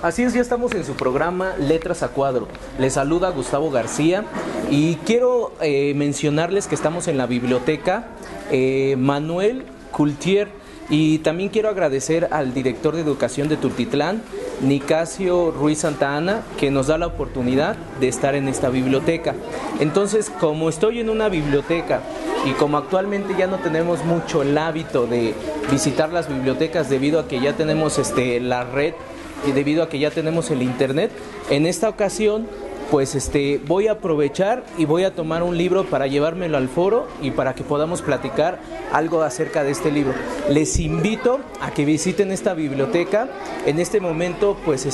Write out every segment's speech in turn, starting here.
Así es, ya estamos en su programa Letras a Cuadro. Les saluda Gustavo García y quiero mencionarles que estamos en la biblioteca Manuel Cultier, y también quiero agradecer al director de Educación de Tultitlán, Nicasio Ruiz Santa Ana, que nos da la oportunidad de estar en esta biblioteca. Entonces, como estoy en una biblioteca y como actualmente ya no tenemos mucho el hábito de visitar las bibliotecas debido a que ya tenemos la red y debido a que ya tenemos el internet, en esta ocasión pues voy a aprovechar y voy a tomar un libro para llevármelo al foro y para que podamos platicar algo acerca de este libro. Les invito a que visiten esta biblioteca. En este momento pues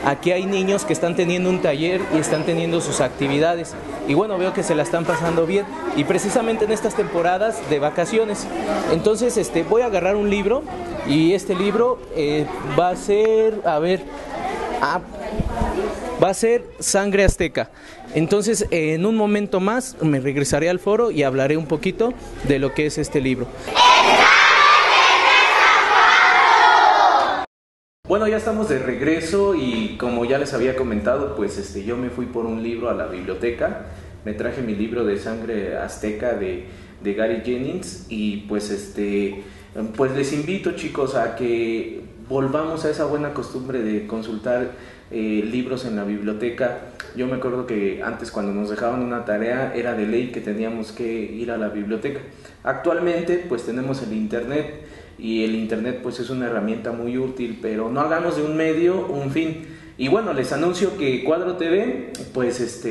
aquí hay niños que están teniendo un taller y están teniendo sus actividades, y bueno, veo que se la están pasando bien, y precisamente en estas temporadas de vacaciones. Entonces voy a agarrar un libro, y este libro va a ser, va a ser Sangre Azteca. Entonces, en un momento más me regresaré al foro y hablaré un poquito de lo que es este libro. Bueno, ya estamos de regreso y como ya les había comentado, pues yo me fui por un libro a la biblioteca. Me traje mi libro de Sangre Azteca de Gary Jennings, y pues pues les invito, chicos, a que volvamos a esa buena costumbre de consultar libros en la biblioteca. Yo me acuerdo que antes, cuando nos dejaban una tarea, era de ley que teníamos que ir a la biblioteca. Actualmente pues tenemos el internet, y el internet pues es una herramienta muy útil, pero no hagamos de un medio un fin. Y bueno, les anuncio que Cuadro TV pues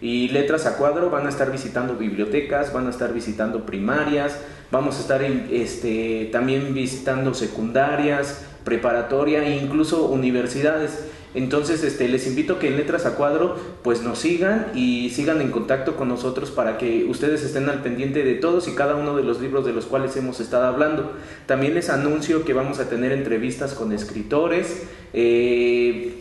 y Letras a Cuadro van a estar visitando bibliotecas, van a estar visitando primarias, vamos a estar también visitando secundarias, preparatoria e incluso universidades. Entonces les invito a que en Letras a Cuadro pues nos sigan y sigan en contacto con nosotros para que ustedes estén al pendiente de todos y cada uno de los libros de los cuales hemos estado hablando. También les anuncio que vamos a tener entrevistas con escritores,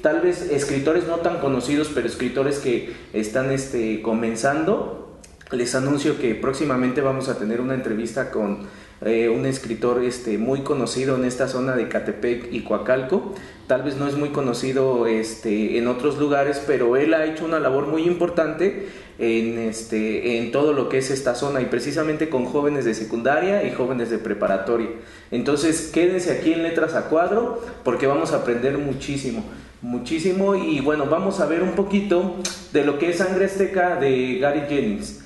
tal vez escritores no tan conocidos, pero escritores que están comenzando. Les anuncio que próximamente vamos a tener una entrevista con un escritor muy conocido en esta zona de Catepec y Coacalco. Tal vez no es muy conocido en otros lugares, pero él ha hecho una labor muy importante en todo lo que es esta zona, y precisamente con jóvenes de secundaria y jóvenes de preparatoria. Entonces quédense aquí en Letras a Cuadro porque vamos a aprender muchísimo, y bueno, vamos a ver un poquito de lo que es Sangre Azteca de Gary Jennings.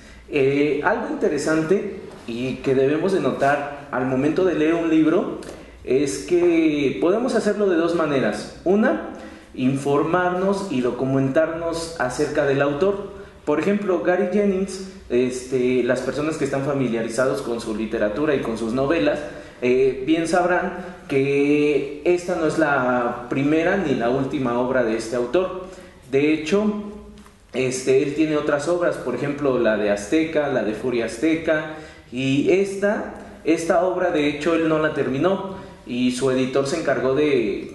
Algo interesante y que debemos de notar al momento de leer un libro es que podemos hacerlo de dos maneras. Una, informarnos y documentarnos acerca del autor. Por ejemplo, Gary Jennings, las personas que están familiarizados con su literatura y con sus novelas, bien sabrán que esta no es la primera ni la última obra de este autor. De hecho, él tiene otras obras, por ejemplo la de Azteca, la de Furia Azteca, y esta obra de hecho él no la terminó, y su editor se encargó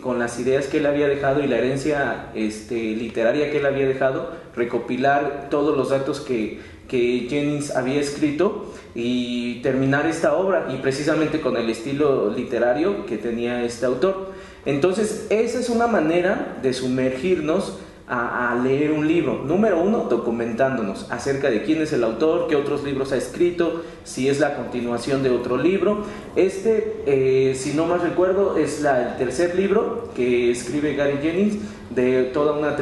con las ideas que él había dejado y la herencia literaria que él había dejado, recopilar todos los datos que Jennings había escrito y terminar esta obra, y precisamente con el estilo literario que tenía este autor. Entonces esa es una manera de sumergirnos a leer un libro. Número uno, documentándonos acerca de quién es el autor, qué otros libros ha escrito, si es la continuación de otro libro. Si no mal recuerdo, es el tercer libro que escribe Gary Jennings de toda una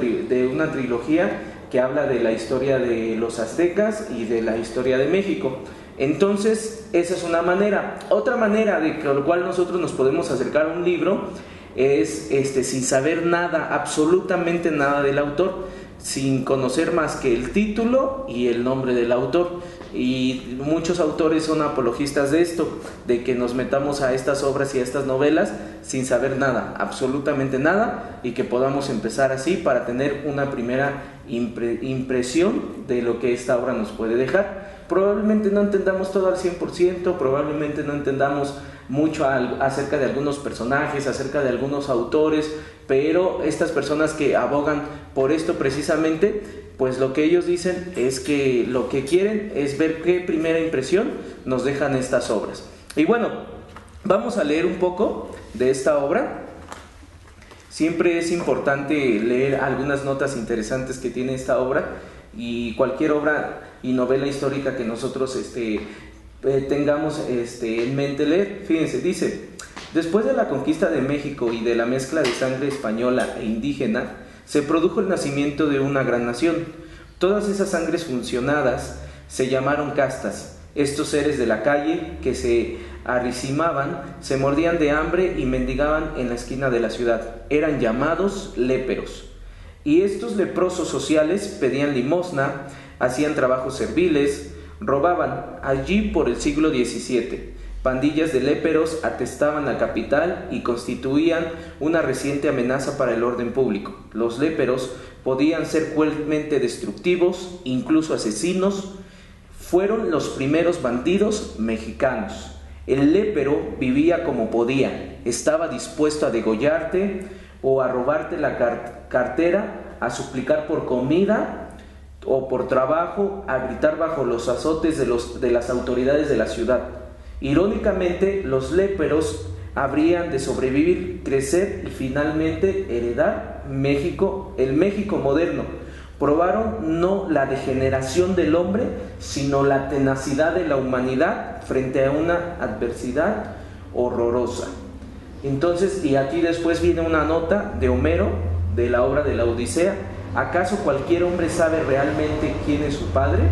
trilogía que habla de la historia de los aztecas y de la historia de México. Entonces esa es una manera. Otra manera de con lo cual nosotros nos podemos acercar a un libro es sin saber nada, absolutamente nada del autor, sin conocer más que el título y el nombre del autor. Y muchos autores son apologistas de esto, de que nos metamos a estas obras y a estas novelas sin saber nada, absolutamente nada, y que podamos empezar así para tener una primera impresión de lo que esta obra nos puede dejar. Probablemente no entendamos todo al 100%, probablemente no entendamos mucho acerca de algunos personajes, acerca de algunos autores, pero estas personas que abogan por esto precisamente, pues lo que ellos dicen es que lo que quieren es ver qué primera impresión nos dejan estas obras. Y bueno, vamos a leer un poco de esta obra. Siempre es importante leer algunas notas interesantes que tiene esta obra, y cualquier obra y novela histórica que nosotros tengamos en mente leer. Fíjense, dice: después de la conquista de México y de la mezcla de sangre española e indígena, se produjo el nacimiento de una gran nación. Todas esas sangres funcionadas se llamaron castas. Estos seres de la calle que se arricimaban, se mordían de hambre y mendigaban en la esquina de la ciudad. Eran llamados léperos. Y estos leprosos sociales pedían limosna, hacían trabajos serviles, robaban. Allí por el siglo XVII, pandillas de léperos atestaban la capital y constituían una reciente amenaza para el orden público. Los léperos podían ser cruelmente destructivos, incluso asesinos. Fueron los primeros bandidos mexicanos. El lépero vivía como podía, estaba dispuesto a degollarte o a robarte la cartera, a suplicar por comida o por trabajo, a gritar bajo los azotes de las autoridades de la ciudad. Irónicamente, los léperos habrían de sobrevivir, crecer y finalmente heredar México, el México moderno. Probaron no la degeneración del hombre, sino la tenacidad de la humanidad frente a una adversidad horrorosa. Entonces, y aquí después viene una nota de Homero, de la obra de la Odisea: ¿acaso cualquier hombre sabe realmente quién es su padre?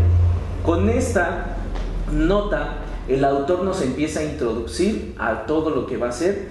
Con esta nota, el autor nos empieza a introducir a todo lo que va a ser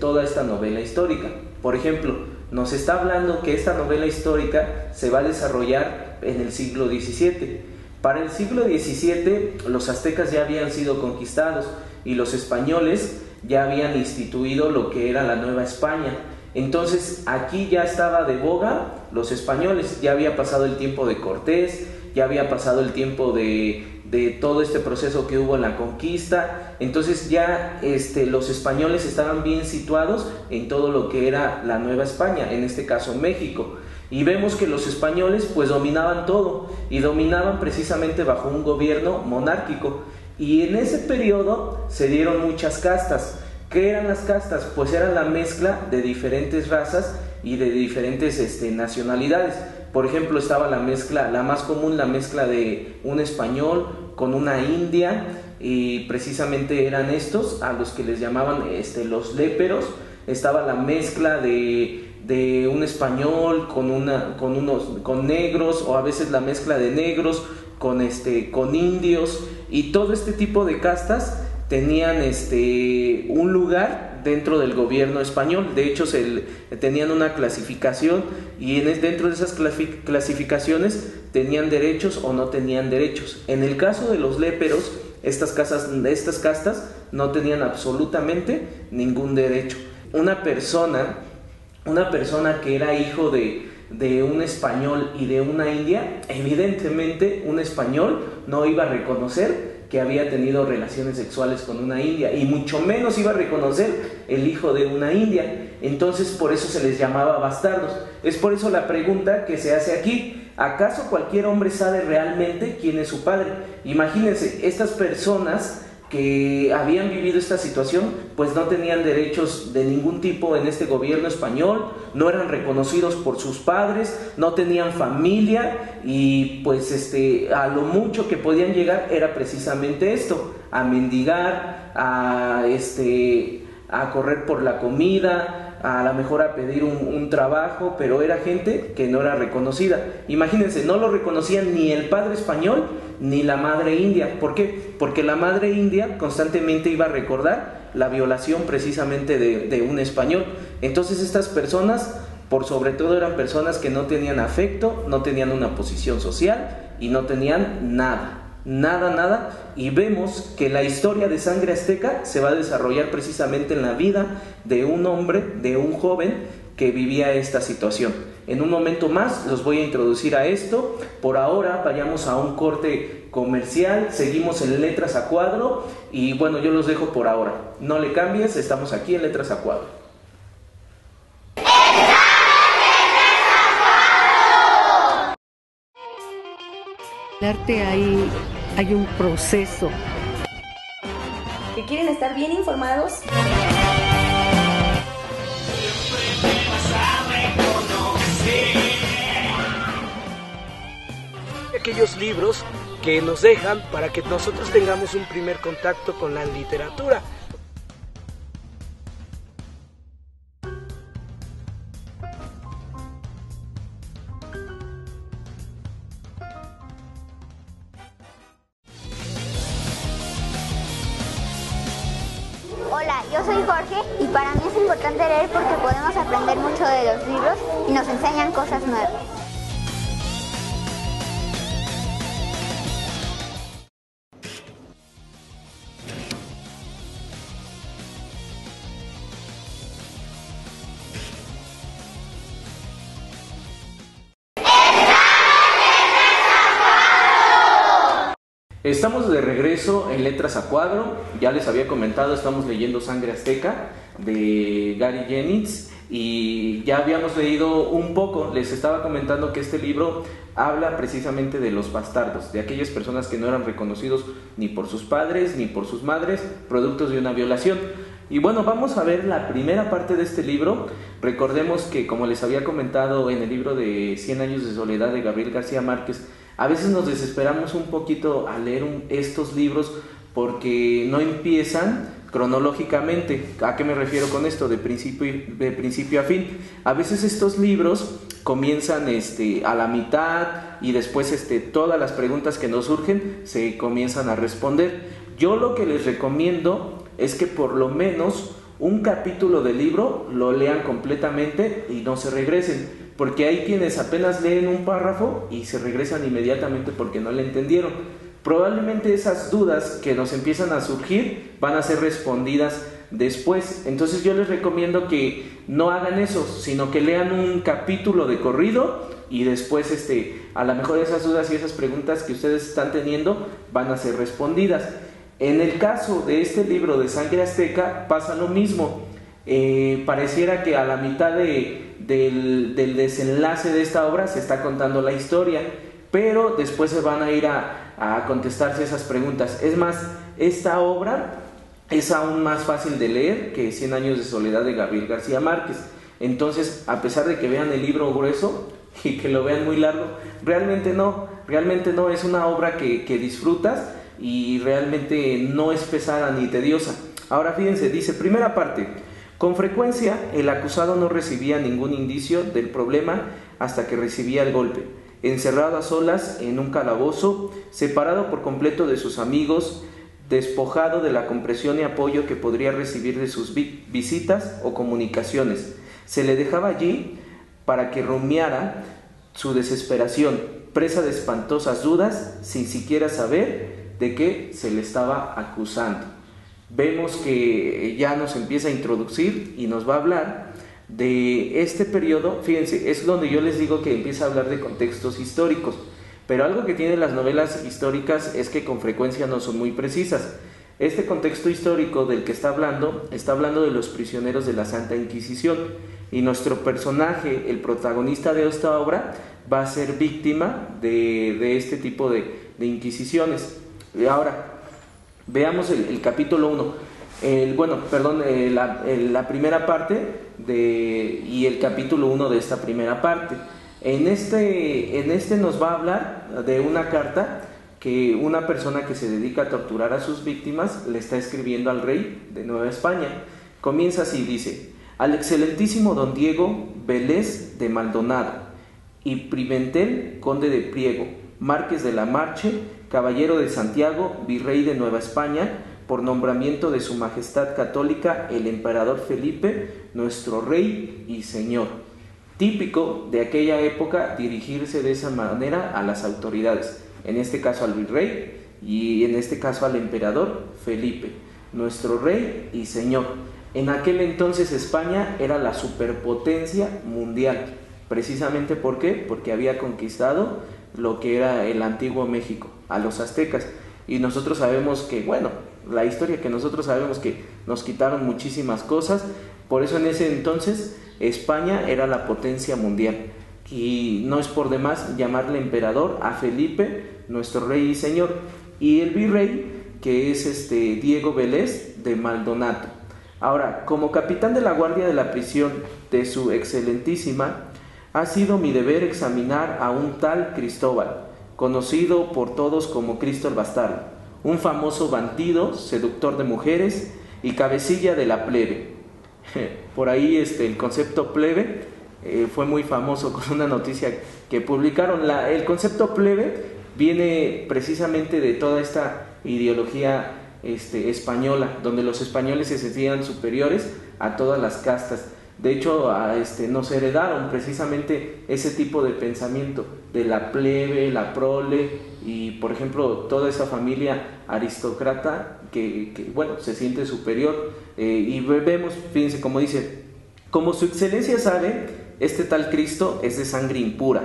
toda esta novela histórica. Por ejemplo, nos está hablando que esta novela histórica se va a desarrollar en el siglo XVII. Para el siglo XVII, los aztecas ya habían sido conquistados y los españoles ya habían instituido lo que era la Nueva España. Entonces, aquí ya estaba de boga los españoles, ya había pasado el tiempo de Cortés, ya había pasado el tiempo de todo este proceso que hubo en la conquista. Entonces ya los españoles estaban bien situados en todo lo que era la Nueva España, en este caso México, y vemos que los españoles pues dominaban todo, y dominaban precisamente bajo un gobierno monárquico, y en ese periodo se dieron muchas castas. ¿Qué eran las castas? Pues eran la mezcla de diferentes razas y de diferentes nacionalidades. Por ejemplo, estaba la mezcla, la más común, la mezcla de un español con una india, y precisamente eran estos a los que les llamaban los léperos. Estaba la mezcla de un español con negros, o a veces la mezcla de negros con indios, y todo este tipo de castas tenían un lugar dentro del gobierno español. De hecho, tenían una clasificación, y dentro de esas clasificaciones tenían derechos o no tenían derechos. En el caso de los léperos, estas castas no tenían absolutamente ningún derecho. Una persona que era hijo de un español y de una india, evidentemente un español no iba a reconocer que había tenido relaciones sexuales con una india, y mucho menos iba a reconocer el hijo de una india. Entonces, por eso se les llamaba bastardos. Es por eso la pregunta que se hace aquí: ¿acaso cualquier hombre sabe realmente quién es su padre? Imagínense, estas personas que habían vivido esta situación pues no tenían derechos de ningún tipo en este gobierno español, no eran reconocidos por sus padres, no tenían familia, y pues a lo mucho que podían llegar era precisamente esto: a mendigar, a correr por la comida, a lo mejor a pedir un trabajo, pero era gente que no era reconocida. Imagínense, no lo reconocían ni el padre español ni la madre india. ¿Por qué? Porque la madre india constantemente iba a recordar la violación precisamente de un español. Entonces estas personas, por sobre todo, eran personas que no tenían afecto, no tenían una posición social y no tenían nada. Y vemos que la historia de Sangre Azteca se va a desarrollar precisamente en la vida de un hombre, de un joven que vivía esta situación. En un momento más los voy a introducir a esto. Por ahora vayamos a un corte comercial, seguimos en Letras a Cuadro, y bueno, yo los dejo por ahora. No le cambies, estamos aquí en Letras a Cuadro. El arte hay un proceso. ¿Que quieren estar bien informados? Siempre me pasa aquellos libros que nos dejan para que nosotros tengamos un primer contacto con la literatura. Hola, yo soy Jorge y para mí es importante leer porque podemos aprender mucho de los libros y nos enseñan cosas nuevas. Estamos de regreso en Letras a Cuadro. Ya les había comentado, estamos leyendo Sangre Azteca de Gary Jennings y ya habíamos leído un poco. Les estaba comentando que este libro habla precisamente de los bastardos, de aquellas personas que no eran reconocidos ni por sus padres ni por sus madres, productos de una violación. Y bueno, vamos a ver la primera parte de este libro. Recordemos que, como les había comentado en el libro de 100 años de soledad de Gabriel García Márquez, a veces nos desesperamos un poquito al leer estos libros porque no empiezan cronológicamente. ¿A qué me refiero con esto? De principio a fin. A veces estos libros comienzan a la mitad y después todas las preguntas que nos surgen se comienzan a responder. Yo lo que les recomiendo es que por lo menos un capítulo del libro lo lean completamente y no se regresen. Porque hay quienes apenas leen un párrafo y se regresan inmediatamente porque no le entendieron. Probablemente esas dudas que nos empiezan a surgir van a ser respondidas después. Entonces yo les recomiendo que no hagan eso, sino que lean un capítulo de corrido y después a lo mejor esas dudas y esas preguntas que ustedes están teniendo van a ser respondidas. En el caso de este libro de Sangre Azteca pasa lo mismo. Pareciera que a la mitad del desenlace de esta obra se está contando la historia, pero después se van a ir a contestarse esas preguntas. Es más, esta obra es aún más fácil de leer que 100 años de soledad de Gabriel García Márquez. Entonces, a pesar de que vean el libro grueso y que lo vean muy largo, realmente no, es una obra que disfrutas y realmente no es pesada ni tediosa. Ahora fíjense, dice, primera parte: con frecuencia el acusado no recibía ningún indicio del problema hasta que recibía el golpe. Encerrado a solas en un calabozo, separado por completo de sus amigos, despojado de la comprensión y apoyo que podría recibir de sus visitas o comunicaciones, se le dejaba allí para que rumiara su desesperación, presa de espantosas dudas, sin siquiera saber de qué se le estaba acusando. Vemos que ya nos empieza a introducir y nos va a hablar de este periodo. Fíjense, es donde yo les digo que empieza a hablar de contextos históricos, pero algo que tienen las novelas históricas es que con frecuencia no son muy precisas. Este contexto histórico del que está hablando de los prisioneros de la Santa Inquisición, y nuestro personaje, el protagonista de esta obra, va a ser víctima de este tipo de inquisiciones. Y ahora veamos el capítulo 1, la primera parte y el capítulo 1 de esta primera parte. En este nos va a hablar de una carta que una persona que se dedica a torturar a sus víctimas le está escribiendo al rey de Nueva España. Comienza así, dice: al excelentísimo don Diego Vélez de Maldonado y Pimentel, conde de Priego, marqués de la Marche, caballero de Santiago, virrey de Nueva España, por nombramiento de su majestad católica el emperador Felipe, nuestro rey y señor. Típico de aquella época dirigirse de esa manera a las autoridades, en este caso al virrey y en este caso al emperador Felipe, nuestro rey y señor. En aquel entonces España era la superpotencia mundial. Precisamente ¿por qué? Porque había conquistado lo que era el antiguo México, a los aztecas. Y nosotros sabemos que, bueno, la historia que nosotros sabemos que nos quitaron muchísimas cosas. Por eso en ese entonces España era la potencia mundial. Y no es por demás llamarle emperador a Felipe, nuestro rey y señor. Y el virrey, que es Diego Vélez de Maldonado. Ahora, como capitán de la guardia de la prisión de su excelentísima, ha sido mi deber examinar a un tal Cristóbal, conocido por todos como Cristo el Bastardo, un famoso bandido, seductor de mujeres y cabecilla de la plebe. Por ahí el concepto plebe fue muy famoso con una noticia que publicaron. El concepto plebe viene precisamente de toda esta ideología española, donde los españoles se sentían superiores a todas las castas. De hecho, nos heredaron precisamente ese tipo de pensamiento de la plebe, la prole y, por ejemplo, toda esa familia aristócrata que bueno, se siente superior. Y vemos, fíjense, como dice, como su excelencia sabe, este tal Cristo es de sangre impura.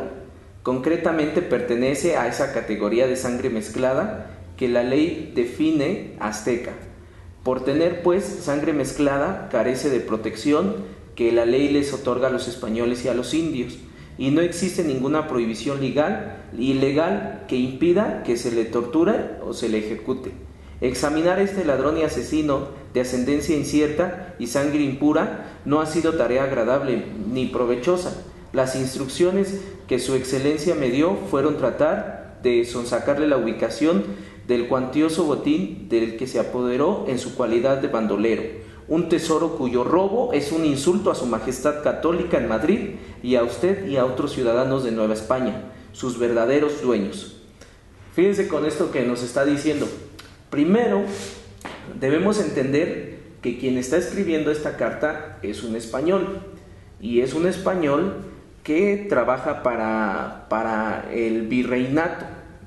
Concretamente pertenece a esa categoría de sangre mezclada que la ley define azteca. Por tener pues sangre mezclada, carece de protección que la ley les otorga a los españoles y a los indios, y no existe ninguna prohibición ilegal que impida que se le torture o se le ejecute. Examinar a este ladrón y asesino de ascendencia incierta y sangre impura no ha sido tarea agradable ni provechosa. Las instrucciones que su excelencia me dio fueron tratar de sonsacarle la ubicación del cuantioso botín del que se apoderó en su cualidad de bandolero, un tesoro cuyo robo es un insulto a su majestad católica en Madrid y a usted y a otros ciudadanos de Nueva España, sus verdaderos dueños. Fíjense con esto que nos está diciendo. Primero, debemos entender que quien está escribiendo esta carta es un español, y es un español que trabaja para el virreinato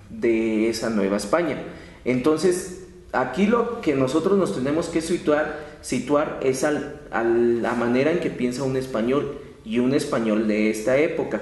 de esa Nueva España. Entonces, aquí lo que nosotros nos tenemos que situar es a la manera en que piensa un español, y un español de esta época.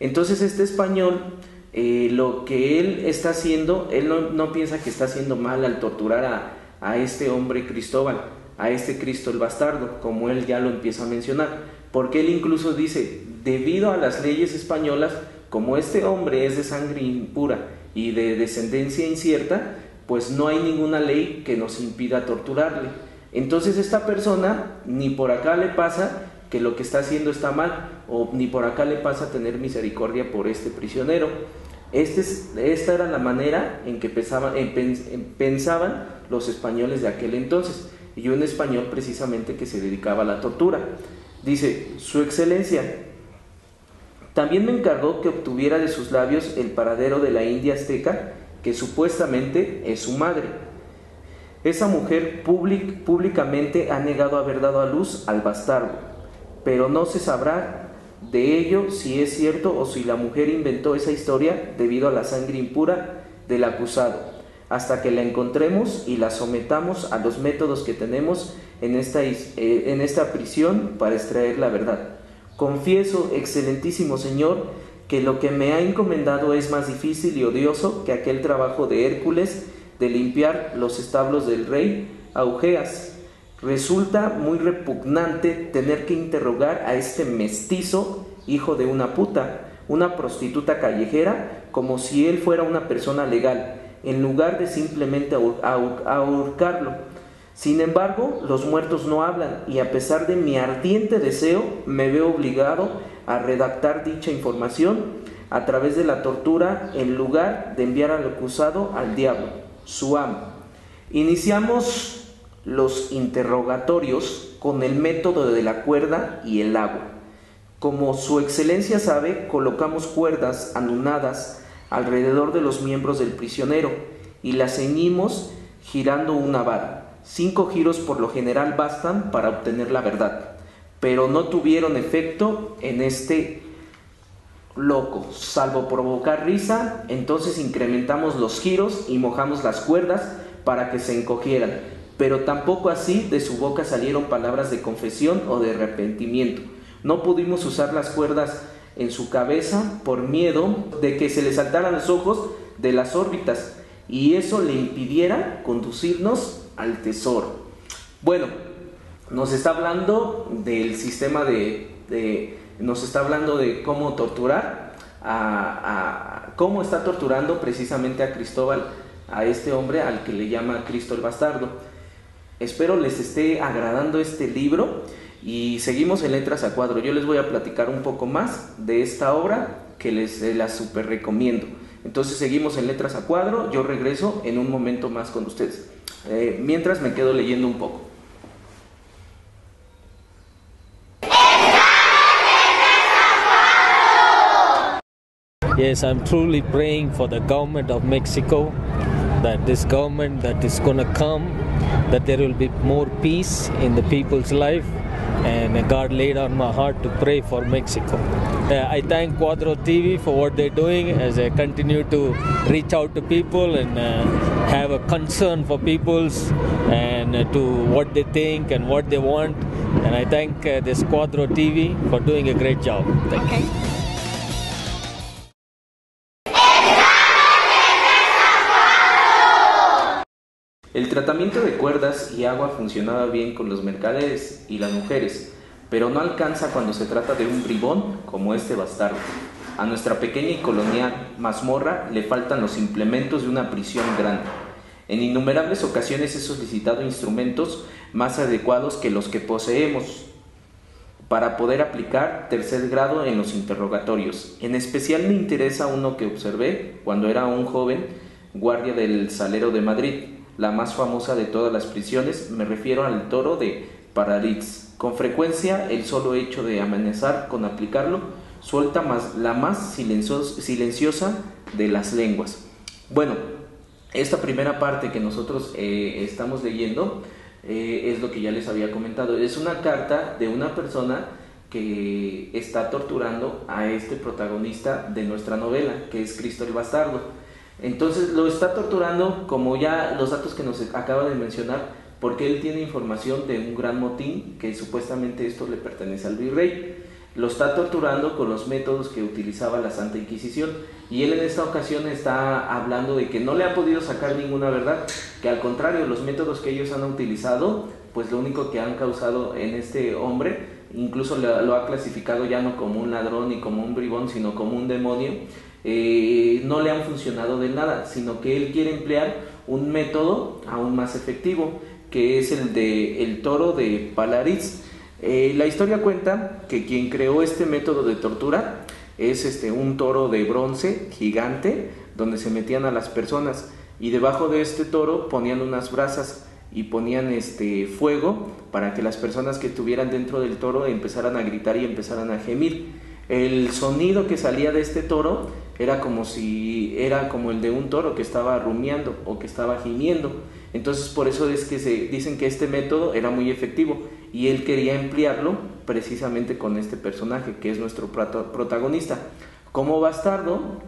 Entonces este español, lo que él está haciendo, él no piensa que está haciendo mal al torturar a este hombre Cristóbal, a este Cristo el Bastardo, como él ya lo empieza a mencionar, porque él incluso dice, debido a las leyes españolas, como este hombre es de sangre impura y de descendencia incierta, pues no hay ninguna ley que nos impida torturarle. Entonces esta persona ni por acá le pasa que lo que está haciendo está mal, o ni por acá le pasa tener misericordia por este prisionero. Esta era la manera en que pensaban los españoles de aquel entonces, y un español precisamente que se dedicaba a la tortura. Dice, su excelencia también me encargó que obtuviera de sus labios el paradero de la India azteca, que supuestamente es su madre. Esa mujer públicamente ha negado haber dado a luz al bastardo, pero no se sabrá de ello si es cierto o si la mujer inventó esa historia debido a la sangre impura del acusado, hasta que la encontremos y la sometamos a los métodos que tenemos en esta prisión para extraer la verdad. Confieso, excelentísimo señor, que lo que me ha encomendado es más difícil y odioso que aquel trabajo de Hércules de limpiar los establos del rey Augeas. Resulta muy repugnante tener que interrogar a este mestizo, hijo de una puta, una prostituta callejera, como si él fuera una persona legal, en lugar de simplemente ahorcarlo. Sin embargo, los muertos no hablan, y a pesar de mi ardiente deseo, me veo obligado a redactar dicha información a través de la tortura, en lugar de enviar al acusado al diablo, su amo. Iniciamos los interrogatorios con el método de la cuerda y el agua. Como su excelencia sabe, colocamos cuerdas anunadas alrededor de los miembros del prisionero y las ceñimos girando una vara. 5 giros por lo general bastan para obtener la verdad, pero no tuvieron efecto en este loco, salvo provocar risa. Entonces incrementamos los giros y mojamos las cuerdas para que se encogieran, pero tampoco así de su boca salieron palabras de confesión o de arrepentimiento. No pudimos usar las cuerdas en su cabeza por miedo de que se le saltaran los ojos de las órbitas y eso le impidiera conducirnos al tesoro. Bueno, nos está hablando del sistema nos está hablando de cómo torturar, cómo está torturando precisamente a Cristóbal, a este hombre al que le llama Cristo el Bastardo. Espero les esté agradando este libro y seguimos en Letras a Cuadro. Yo les voy a platicar un poco más de esta obra que les la super recomiendo. Entonces seguimos en letras a cuadro, yo regreso en un momento más con ustedes. Mientras me quedo leyendo un poco. Yes, I'm truly praying for the government of Mexico, that this government that is going to come, that there will be more peace in the people's life, and God laid on my heart to pray for Mexico. I thank Cuadro TV for what they're doing as I continue to reach out to people and have a concern for people's and to what they think and what they want. And I thank this Cuadro TV for doing a great job. Thank you. El tratamiento de cuerdas y agua funcionaba bien con los mercaderes y las mujeres, pero no alcanza cuando se trata de un bribón como este bastardo. A nuestra pequeña y colonial mazmorra le faltan los implementos de una prisión grande. En innumerables ocasiones he solicitado instrumentos más adecuados que los que poseemos para poder aplicar tercer grado en los interrogatorios. En especial me interesa uno que observé cuando era un joven guardia del Salero de Madrid, la más famosa de todas las prisiones. Me refiero al toro de Paralitz. Con frecuencia el solo hecho de amenazar con aplicarlo suelta la más silenciosa de las lenguas. Bueno, esta primera parte que nosotros estamos leyendo es lo que ya les había comentado. Es una carta de una persona que está torturando a este protagonista de nuestra novela, que es Cristo el Bastardo. Entonces lo está torturando, como ya los datos que nos acaba de mencionar, porque él tiene información de un gran motín, que supuestamente esto le pertenece al virrey. Lo está torturando con los métodos que utilizaba la Santa Inquisición, y él en esta ocasión está hablando de que no le ha podido sacar ninguna verdad, que al contrario, los métodos que ellos han utilizado, pues lo único que han causado en este hombre, incluso lo ha clasificado ya no como un ladrón ni como un bribón, sino como un demonio. No le han funcionado de nada, sino que él quiere emplear un método aún más efectivo, que es el de el toro de Paralitz. La historia cuenta que quien creó este método de tortura es un toro de bronce gigante, donde se metían a las personas, y debajo de este toro ponían unas brasas y ponían fuego para que las personas que estuvieran dentro del toro empezaran a gritar y empezaran a gemir. El sonido que salía de este toro era como el de un toro que estaba rumiando o que estaba gimiendo. Entonces por eso es que se dicen que este método era muy efectivo, y él quería emplearlo precisamente con este personaje que es nuestro protagonista. Como bastardo,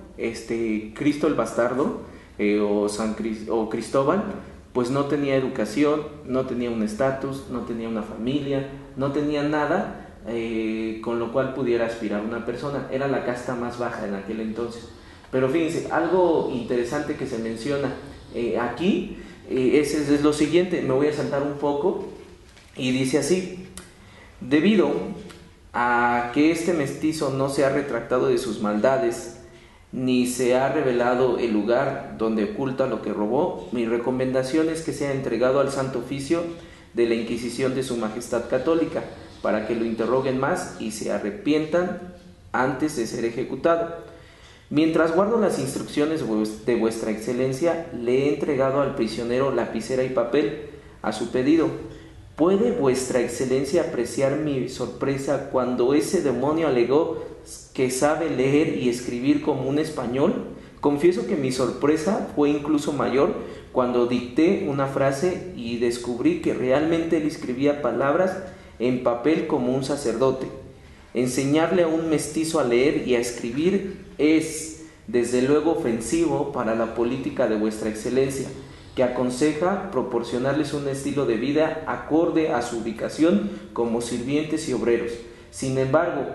Cristo el Bastardo o Cristóbal, pues no tenía educación, no tenía un estatus, no tenía una familia, no tenía nada con lo cual pudiera aspirar una persona. Era la casta más baja en aquel entonces. Pero fíjense, algo interesante que se menciona aquí es lo siguiente. Me voy a saltar un poco y dice así: debido a que este mestizo no se ha retractado de sus maldades, ni se ha revelado el lugar donde oculta lo que robó, mi recomendación es que sea entregado al Santo Oficio de la Inquisición de Su Majestad Católica, para que lo interroguen más y se arrepientan antes de ser ejecutado. Mientras guardo las instrucciones de vuestra excelencia, le he entregado al prisionero lapicera y papel a su pedido. ¿Puede vuestra excelencia apreciar mi sorpresa cuando ese demonio alegó que sabe leer y escribir como un español? Confieso que mi sorpresa fue incluso mayor cuando dicté una frase y descubrí que realmente él escribía palabras en papel como un sacerdote. Enseñarle a un mestizo a leer y a escribir es, desde luego, ofensivo para la política de vuestra excelencia, que aconseja proporcionarles un estilo de vida acorde a su ubicación como sirvientes y obreros. Sin embargo,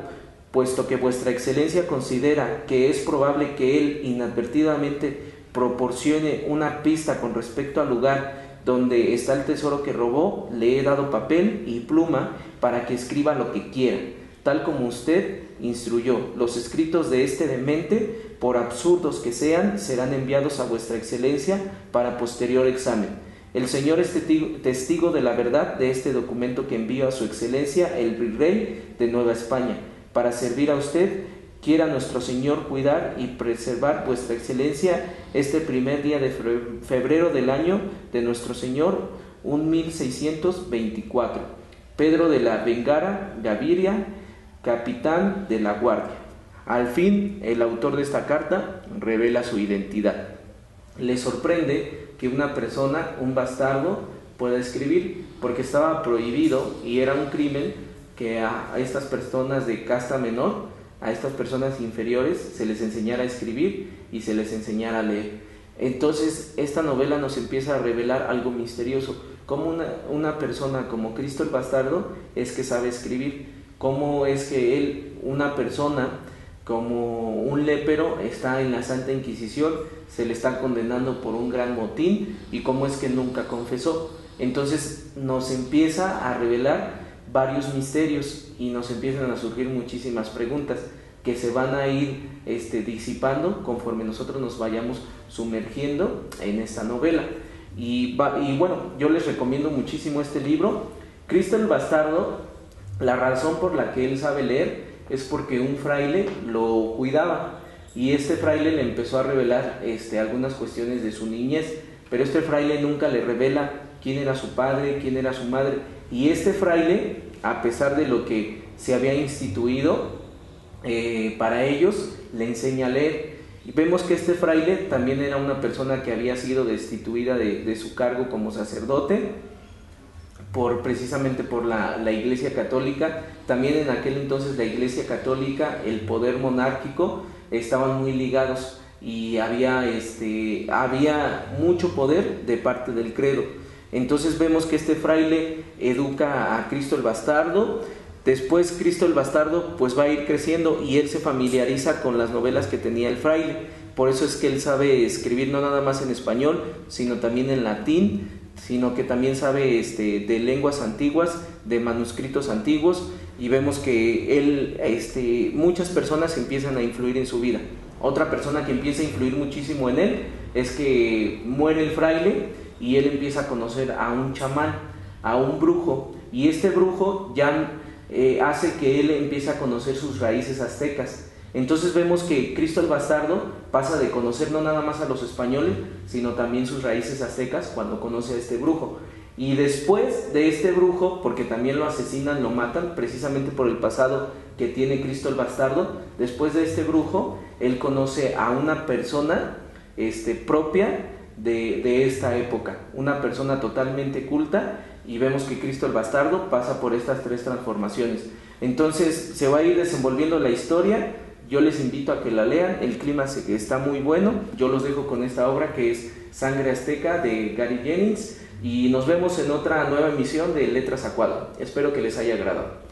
puesto que vuestra excelencia considera que es probable que él inadvertidamente proporcione una pista con respecto al lugar donde está el tesoro que robó, le he dado papel y pluma para que escriba lo que quiera, tal como usted instruyó. Los escritos de este demente, por absurdos que sean, serán enviados a vuestra excelencia para posterior examen. El señor es testigo de la verdad de este documento que envío a su excelencia el virrey de Nueva España, para servir a usted Quiera nuestro Señor cuidar y preservar vuestra excelencia este primer día de febrero del año de nuestro Señor, 1624. Pedro de la Vengara Gaviria, capitán de la guardia. Al fin, el autor de esta carta revela su identidad. Le sorprende que una persona, un bastardo, pueda escribir, porque estaba prohibido y era un crimen que a estas personas de casta menor, a estas personas inferiores, se les enseñara a escribir y se les enseñara a leer. Entonces esta novela nos empieza a revelar algo misterioso, cómo una persona como Cristo el Bastardo es que sabe escribir, cómo es que él, una persona como un lépero, está en la Santa Inquisición, se le está condenando por un gran motín, y cómo es que nunca confesó. Entonces nos empieza a revelar varios misterios y nos empiezan a surgir muchísimas preguntas que se van a ir disipando conforme nosotros nos vayamos sumergiendo en esta novela. Y bueno, yo les recomiendo muchísimo este libro. Cristo el Bastardo, la razón por la que él sabe leer es porque un fraile lo cuidaba, y este fraile le empezó a revelar algunas cuestiones de su niñez, pero este fraile nunca le revela quién era su padre, quién era su madre, y este fraile, a pesar de lo que se había instituido para ellos, le enseña a leer. Y vemos que este fraile también era una persona que había sido destituida de su cargo como sacerdote, precisamente por la Iglesia Católica. También en aquel entonces la Iglesia Católica, el poder monárquico, estaban muy ligados, y había mucho poder de parte del credo. Entonces vemos que este fraile educa a Cristo el Bastardo. Después Cristo el Bastardo pues va a ir creciendo, y él se familiariza con las novelas que tenía el fraile. Por eso es que él sabe escribir no nada más en español, sino también en latín, sino que también sabe de lenguas antiguas, de manuscritos antiguos, y vemos que él, muchas personas empiezan a influir en su vida. Otra persona que empieza a influir muchísimo en él es que muere el fraile y él empieza a conocer a un chamán, a un brujo, y este brujo ya hace que él empiece a conocer sus raíces aztecas. Entonces vemos que Cristo el Bastardo pasa de conocer no nada más a los españoles, sino también sus raíces aztecas cuando conoce a este brujo. Y después de este brujo, porque también lo asesinan, lo matan, precisamente por el pasado que tiene Cristo el Bastardo, después de este brujo, él conoce a una persona propia de esta época, una persona totalmente culta, y vemos que Cristo el Bastardo pasa por estas tres transformaciones. Entonces se va a ir desenvolviendo la historia. Yo les invito a que la lean, el clima está muy bueno. Yo los dejo con esta obra que es Sangre Azteca de Gary Jennings, y nos vemos en otra nueva emisión de Letras a Cuadro. Espero que les haya agradado.